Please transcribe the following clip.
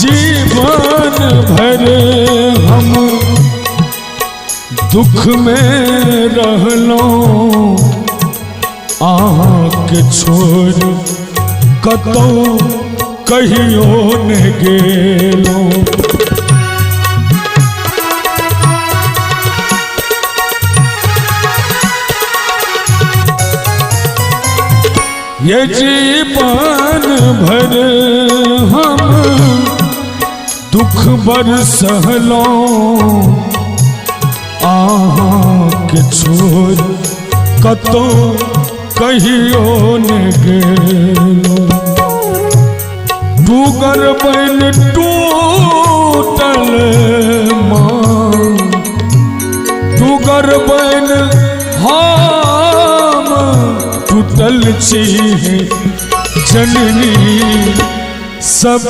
जीवन भर हम दुख में रहलो आके छोड़ कतो कहियो न गेलो। ये जीवन भर हम दुख बरसलो के छोड़ कतो कहियो न गेलो। डूगर बन टूटल मां डूगर बन हम टूटल छी जननी सब